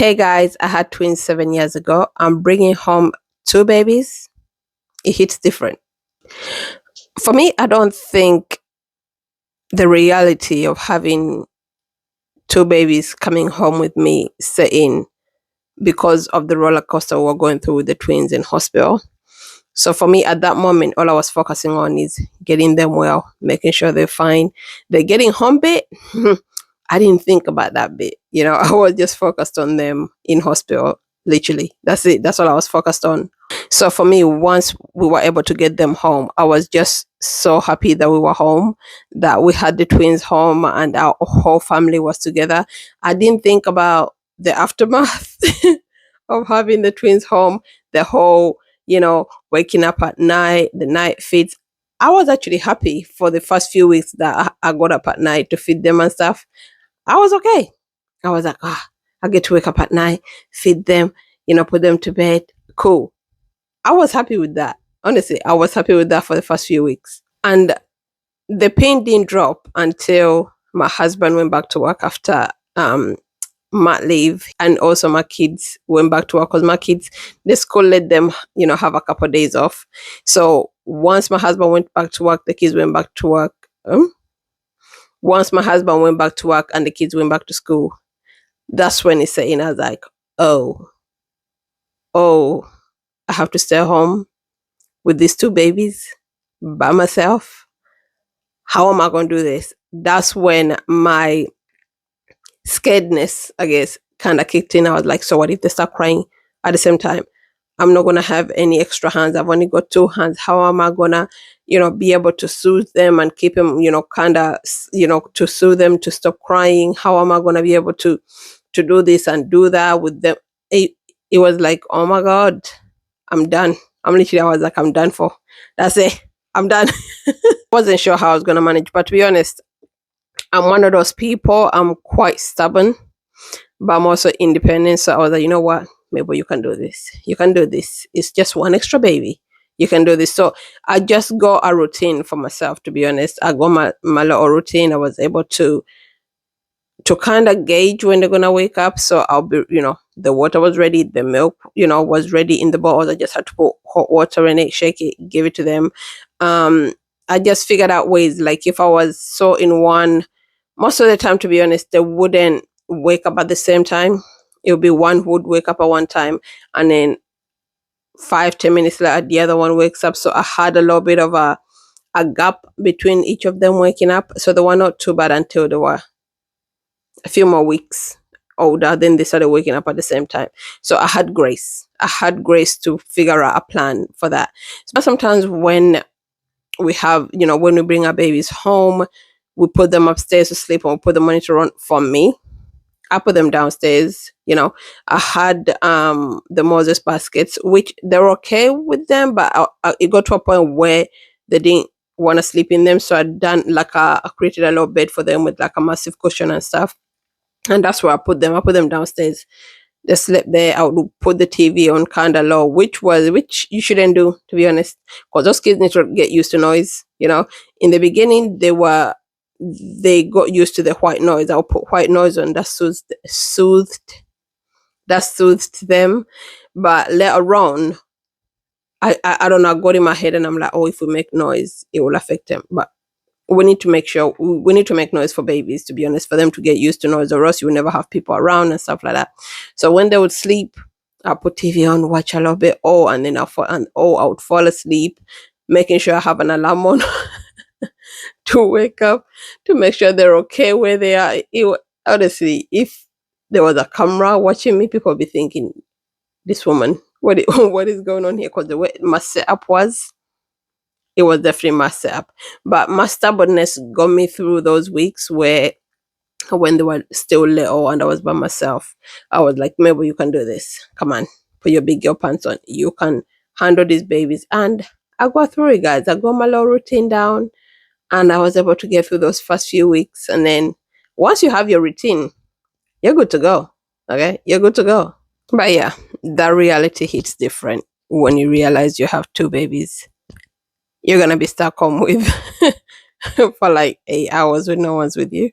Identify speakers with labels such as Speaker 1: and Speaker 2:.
Speaker 1: Hey guys, I had twins 7 years ago. I'm bringing home two babies. It hits different. For me, I don't think the reality of having two babies coming home with me set in because of the roller coaster we're going through with the twins in hospital. So for me, at that moment, all I was focusing on is getting them well, making sure they're fine. The getting home bit, I didn't think about that bit. I was just focused on them in hospital, literally. That's it. That's all I was focused on. So for me, once we were able to get them home, I was just so happy that we were home, that we had the twins home and our whole family was together. I didn't think about the aftermath of having the twins home, the whole, waking up at night, the night feeds. I was actually happy for the first few weeks that I got up at night to feed them and stuff. I was okay. I was like, I get to wake up at night, feed them, put them to bed. Cool. I was happy with that. Honestly, I was happy with that for the first few weeks. And the pain didn't drop until my husband went back to work after mat leave, and also my kids went back to work because my kids, the school let them, have a couple of days off. So once my husband went back to work, the kids went back to work. Once my husband went back to work and the kids went back to school, that's when it's saying, I was like, oh, I have to stay home with these two babies by myself. How am I going to do this? That's when my scaredness, I guess, kind of kicked in. I was like, so what if they start crying at the same time? I'm not going to have any extra hands. I've only got two hands. How am I going to, be able to soothe them and keep them, to soothe them to stop crying? How am I going to be able to do this and do that with them? It was like, oh my God, I'm done. I was like, I'm done for. That's it. I'm done. Wasn't sure how I was going to manage, but to be honest, I'm one of those people. I'm quite stubborn, but I'm also independent. So I was like, you know what? Maybe you can do this. You can do this. It's just one extra baby. You can do this. So I just got a routine for myself, to be honest. I got my little routine. I was able to kind of gauge when they're going to wake up. So I'll be, the water was ready. The milk, was ready in the bowl. I just had to put hot water in it, shake it, give it to them. I just figured out ways, like if I was so in one, most of the time, to be honest, they wouldn't wake up at the same time. It would be one who would wake up at one time, and then 5-10 minutes later, the other one wakes up. So I had a little bit of a gap between each of them waking up. So they were not too bad until they were a few more weeks older. Then they started waking up at the same time. So I had grace. To figure out a plan for that. So sometimes when we have, when we bring our babies home, we put them upstairs to sleep and we put the monitor on. For me, I put them downstairs. I had the Moses baskets, which they're okay with them, but it got to a point where they didn't want to sleep in them. So I created a little bed for them with like a massive cushion and stuff. And that's where I put them. I put them downstairs. They slept there. I would put the TV on kind of low, which you shouldn't do, to be honest, because those kids need to get used to noise. In the beginning, they got used to the white noise. I'll put white noise on that soothed them. But later on, I don't know, I got in my head and I'm like, oh, if we make noise, it will affect them. But we need to make sure we need to make noise for babies, to be honest, for them to get used to noise, or else you will never have people around and stuff like that. So when they would sleep, I'll put TV on, watch a little bit, and then I would fall asleep, making sure I have an alarm on to wake up, to make sure they're okay where they are. Honestly, if there was a camera watching me, people would be thinking, this woman, what is going on here? Because the way my setup was, it was definitely my setup. But my stubbornness got me through those weeks when they were still little and I was by myself. I was like, maybe you can do this. Come on, put your big girl pants on. You can handle these babies. And I got through it, guys. I got my little routine down and I was able to get through those first few weeks. And then once you have your routine, you're good to go. Okay? You're good to go. But yeah, that reality hits different when you realize you have two babies. You're going to be stuck home with for like 8 hours when no one's with you.